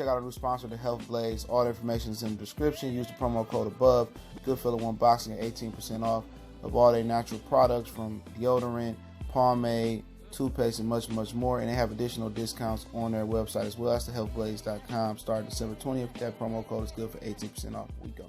check out our new sponsor, the Health Blaze. All the information is in the description. Use the promo code above. Goodfellow Unboxing at 18% off of all their natural products, from deodorant, pomade, toothpaste, and much, much more. And they have additional discounts on their website as well. That's thehealthblaze.com. Starting December 20th. That promo code is good for 18% off. We go.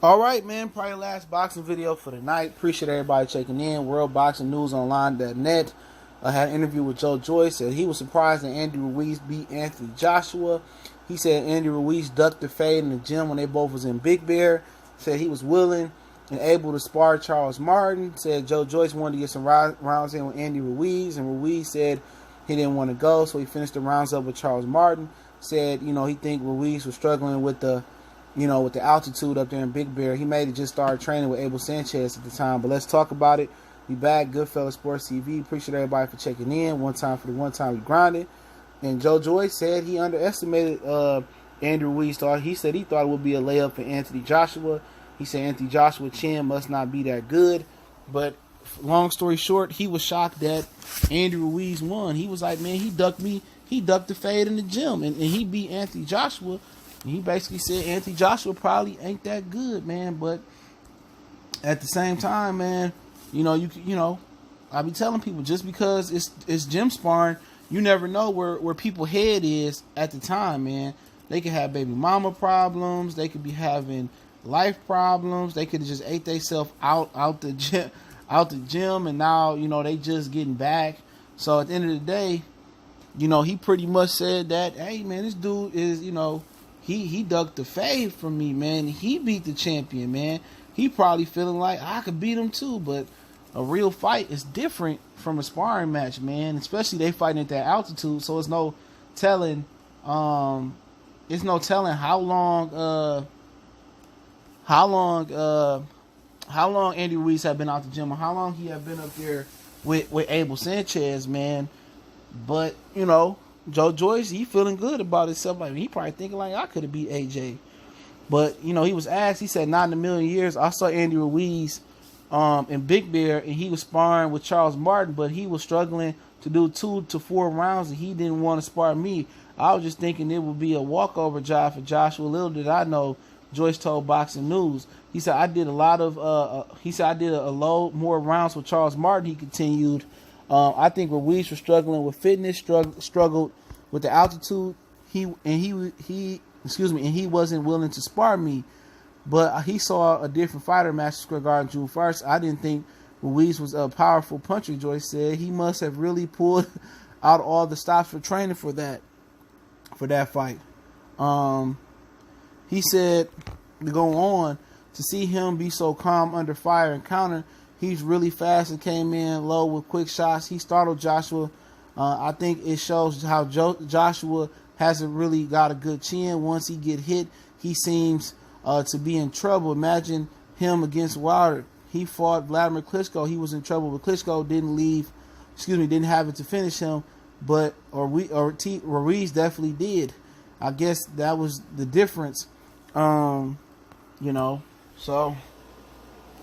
All right, man. Probably last boxing video for the night. Appreciate everybody checking in. WorldBoxingNewsOnline.net. I had an interview with Joyce. Said he was surprised that Andy Ruiz beat Anthony Joshua. He said Andy Ruiz ducked the fade in the gym when they both was in Big Bear. Said he was willing and able to spar Charles Martin. Said Joyce wanted to get some rounds in with Andy Ruiz, and Ruiz said he didn't want to go, so he finished the rounds up with Charles Martin. Said, he think Ruiz was struggling with the altitude up there in Big Bear. He may have just started training with Abel Sanchez at the time, but let's talk about it. We back, Goodfellas Sports TV. Appreciate everybody for checking in. One time for the one time we grinded. And Joyce said he underestimated Andy Ruiz. He said he thought it would be a layup for Anthony Joshua. He said Anthony Joshua's chin must not be that good. But long story short, he was shocked that Andy Ruiz won. He was like, man, he ducked me. He ducked the fade in the gym. And he beat Anthony Joshua. And he basically said Anthony Joshua probably ain't that good, man. But at the same time, man, I be telling people, just because it's gym sparring, you never know where people's head is at the time, man. They could have baby mama problems. They could be having life problems. They could have just ate themselves out the gym, and now they just getting back. So at the end of the day, he pretty much said that, hey man, this dude is he ducked the fade from me, man. He beat the champion, man. He probably feeling like I could beat him too, but a real fight is different from a sparring match, man. Especially they fighting at that altitude, so it's no telling. It's no telling how long Andy Ruiz had been out the gym, or how long he had been up there with Abel Sanchez, man. But Joyce, he feeling good about himself. Like, he probably thinking like, I could have beat AJ. But he was asked. He said, not in a million years. I saw Andy Ruiz in Big Bear, and he was sparring with Charles Martin, but he was struggling to do 2 to 4 rounds, and he didn't want to spar me. I was just thinking it would be a walkover job for Joshua. Little did I know, Joyce told Boxing News. He said, I did a load more rounds with Charles Martin. He continued. I think Ruiz was struggling with fitness, struggled with the altitude. He wasn't willing to spar me. But he saw a different fighter, Madison Square Garden, June 1st. I didn't think Ruiz was a powerful puncher, Joyce said. He must have really pulled out all the stops for training for that fight. He said, to go on, to see him be so calm under fire and counter, he's really fast and came in low with quick shots. He startled Joshua. I think it shows how Joshua hasn't really got a good chin. Once he get hit, he seems to be in trouble. Imagine him against Wilder. He fought Vladimir Klitschko. He was in trouble, but Klitschko didn't have it to finish him. But Ruiz definitely did. I guess that was the difference. So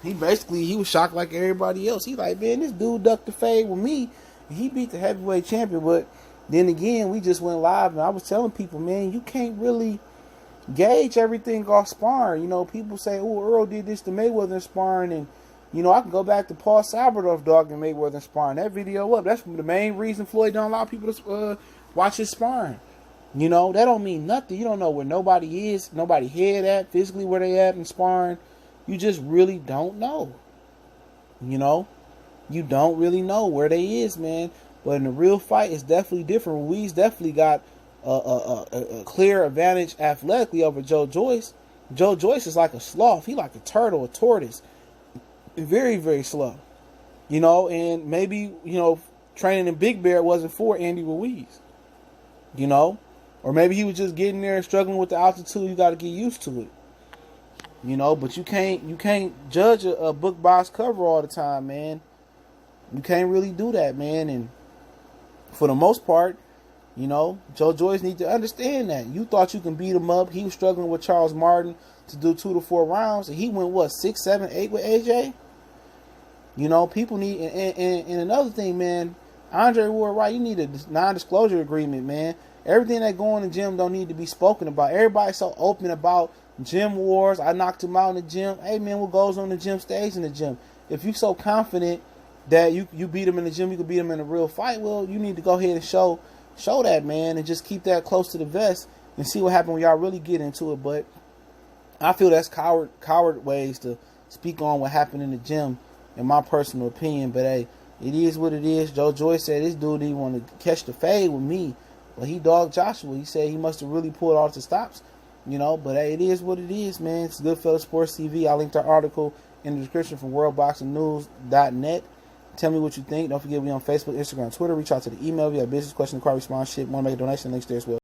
he was shocked like everybody else. He's like, man, this dude ducked the fade with me. He beat the heavyweight champion. But then again, we just went live, and I was telling people, man, you can't really gauge everything off sparring. People say, oh, Earl did this to Mayweather in sparring, and I can go back to Paul Saberdorf dogging Mayweather in sparring. That video up. That's the main reason Floyd don't allow people to watch his sparring. That don't mean nothing. You don't know where nobody is, nobody head at, physically where they at in sparring. You just really don't know. You don't really know where they is, man. But in the real fight, it's definitely different. Ruiz definitely got a clear advantage athletically over Joyce. Joyce is like a sloth. He like a turtle, a tortoise. Very, very slow. And maybe, training in Big Bear wasn't for Andy Ruiz. Or maybe he was just getting there and struggling with the altitude. You got to get used to it. But you can't judge a book box cover all the time, man. You can't really do that, man. And for the most part, Joyce needs to understand that. You thought you can beat him up. He was struggling with Charles Martin to do 2 to 4 rounds, and he went 6, 7, 8 with AJ. People need, and another thing, man. Andre Ward, right? You need a non-disclosure agreement, man. Everything that go in the gym don't need to be spoken about. Everybody's so open about gym wars. I knocked him out in the gym. Hey, man, what goes on the gym stays in the gym. If you so confident that you beat him in the gym, you can beat him in a real fight, well, you need to go ahead and show that, man, and just keep that close to the vest and see what happens when y'all really get into it. But I feel that's coward ways to speak on what happened in the gym, in my personal opinion. But hey, it is what it is. Joyce said this dude didn't want to catch the fade with me, but he dogged Joshua. He said he must have really pulled off the stops, you know. But hey, it is what it is, man. It's Goodfellas Sports TV. I linked our article in the description from worldboxingnews.net. Tell me what you think. Don't forget we on Facebook, Instagram, Twitter. Reach out to the email. If you have business questions, inquiry, response, shit, want to make a donation, links there as well.